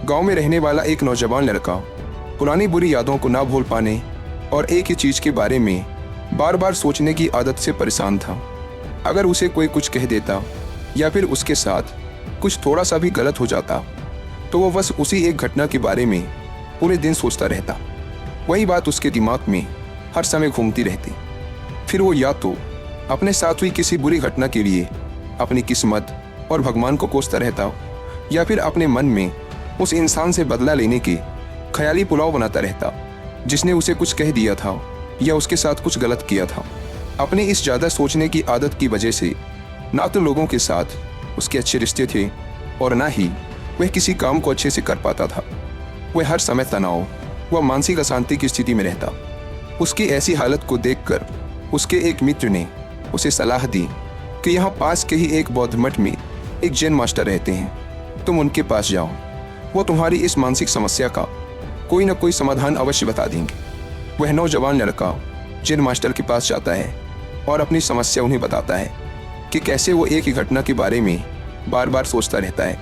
गांव में रहने वाला एक नौजवान लड़का पुरानी बुरी यादों को ना भूल पाने और एक ही चीज के बारे में बार बार सोचने की आदत से परेशान था। अगर उसे कोई कुछ कह देता या फिर उसके साथ कुछ थोड़ा सा भी गलत हो जाता तो वो बस उसी एक घटना के बारे में पूरे दिन सोचता रहता। वही बात उसके दिमाग में हर समय घूमती रहती। फिर वो या तो अपने साथ हुई किसी बुरी घटना के लिए अपनी किस्मत और भगवान को कोसता रहता या फिर अपने मन में उस इंसान से बदला लेने के ख्याली पुलाव बनाता रहता जिसने उसे कुछ कह दिया था या उसके साथ कुछ गलत किया था। अपने इस ज़्यादा सोचने की आदत की वजह से ना तो लोगों के साथ उसके अच्छे रिश्ते थे और ना ही वह किसी काम को अच्छे से कर पाता था। वह हर समय तनाव व मानसिक अशांति की स्थिति में रहता। उसकी ऐसी हालत को देखकर उसके एक मित्र ने उसे सलाह दी कि यहाँ पास के ही एक बौद्ध मठ में एक जैन मास्टर रहते हैं, तुम उनके पास जाओ, वो तुम्हारी इस मानसिक समस्या का कोई ना कोई समाधान अवश्य बता देंगे। वह नौजवान लड़का जैन मास्टर के पास जाता है और अपनी समस्या उन्हें बताता है कि कैसे वो एक ही घटना के बारे में बार बार सोचता रहता है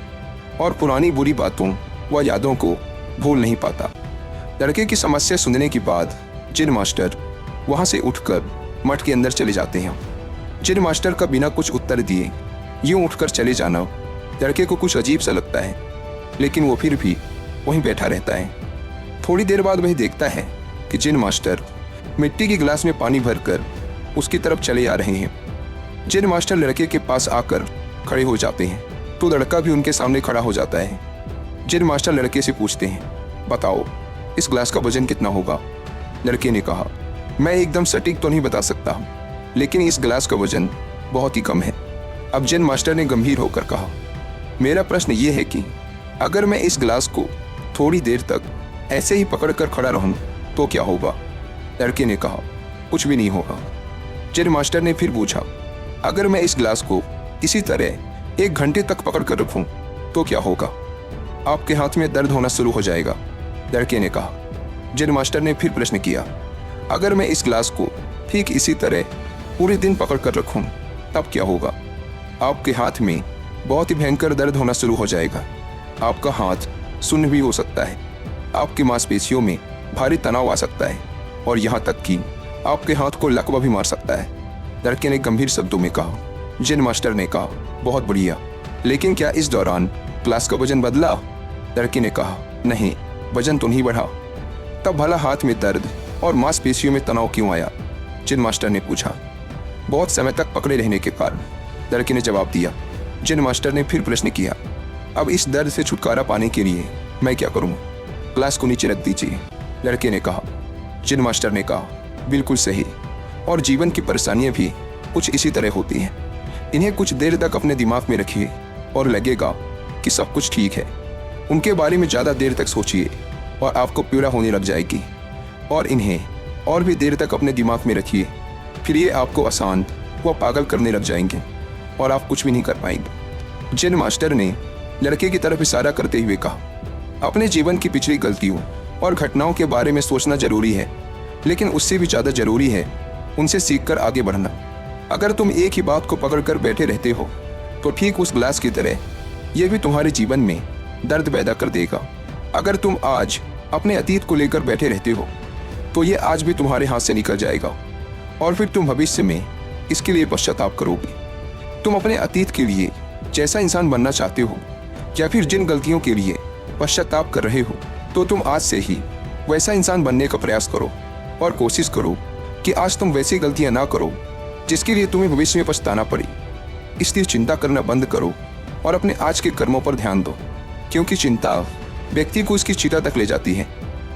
और पुरानी बुरी बातों व यादों को भूल नहीं पाता। लड़के की समस्या सुनने के बाद जैन मास्टर वहाँ से उठकर मठ के अंदर चले जाते हैं। जैन मास्टर का बिना कुछ उत्तर दिए यूं उठकर चले जाना लड़के को कुछ अजीब सा लगता है, लेकिन वो फिर भी वहीं बैठा रहता है। थोड़ी देर बाद वह देखता है कि जैन मास्टर मिट्टी के गिलास में पानी भरकर उसकी तरफ चले आ रहे हैं। जैन मास्टर लड़के के पास आकर खड़े हो जाते हैं तो लड़का भी उनके सामने खड़ा हो जाता है। जैन मास्टर लड़के से पूछते हैं, बताओ इस गिलास का वजन कितना होगा? लड़के ने कहा, मैं एकदम सटीक तो नहीं बता सकता, लेकिन इस गिलास का वजन बहुत ही कम है। अब जैन मास्टर ने गंभीर होकर कहा, मेरा प्रश्न ये है कि अगर मैं इस गिलास को थोड़ी देर तक ऐसे ही पकड़कर खड़ा रहूं तो क्या होगा? लड़के ने कहा, कुछ भी नहीं होगा। जैन मास्टर ने फिर पूछा, अगर मैं इस गिलास को इसी तरह 1 घंटे तक पकड़कर रखूं तो क्या होगा? आपके हाथ में दर्द होना शुरू हो जाएगा। लड़के ने कहा। जैन मास्टर ने फिर प्रश्न किया, अगर मैं इस गिलास को ठीक इसी तरह पूरे दिन पकड़कर रखूं तब क्या होगा? आपके हाथ में बहुत ही भयंकर दर्द होना शुरू हो जाएगा। आपका हाथ सुन्न भी हो सकता है, आपकी मांसपेशियों में भारी तनाव आ सकता है और यहाँ तक कि आपके हाथ को लकवा भी मार सकता है। लड़के ने गंभीर शब्दों में कहा। जैन मास्टर ने कहा, बहुत बढ़िया, लेकिन क्या इस दौरान गिलास का वजन बदला? लड़के ने कहा, नहीं, वजन तो नहीं बढ़ा। तब भला हाथ में दर्द और मांसपेशियों में तनाव क्यों आया? जैन मास्टर ने पूछा। बहुत समय तक पकड़े रहने के कारण, लड़के ने जवाब दिया। जैन मास्टर ने फिर प्रश्न किया, अब इस दर्द से छुटकारा पाने के लिए मैं क्या करूं? गिलास को नीचे रख दीजिए। लड़के ने कहा। जैन मास्टर ने कहा, बिल्कुल सही, और जीवन की परेशानियां भी कुछ इसी तरह होती हैं। इन्हें कुछ देर तक अपने दिमाग में रखिए और लगेगा कि सब कुछ ठीक है। उनके बारे में ज़्यादा देर तक सोचिए और आपको पीड़ा होने लग जाएगी, और इन्हें और भी देर तक अपने दिमाग में रखिए, फिर ये आपको अशांत व पागल करने लग जाएंगे और आप कुछ भी नहीं कर पाएंगे। जैन मास्टर ने लड़के की तरफ इशारा करते हुए कहा, अपने जीवन की पिछली गलतियों और घटनाओं के बारे में सोचना जरूरी है, लेकिन उससे भी ज़्यादा जरूरी है उनसे सीखकर आगे बढ़ना। अगर तुम एक ही बात को पकड़कर बैठे रहते हो तो ठीक उस गिलास की तरह यह भी तुम्हारे जीवन में दर्द पैदा कर देगा। अगर तुम आज अपने अतीत को लेकर बैठे रहते हो तो ये आज भी तुम्हारे हाथ से निकल जाएगा और फिर तुम भविष्य में इसके लिए पश्चाताप करोगे। तुम अपने अतीत के लिए जैसा इंसान बनना चाहते हो या फिर जिन गलतियों के लिए पश्चाताप कर रहे हो, तो तुम आज से ही वैसा इंसान बनने का प्रयास करो और कोशिश करो कि आज तुम वैसी गलतियां ना करो जिसके लिए तुम्हें भविष्य में पछताना पड़े। इसलिए चिंता करना बंद करो और अपने आज के कर्मों पर ध्यान दो, क्योंकि चिंता व्यक्ति को उसकी चिता तक ले जाती है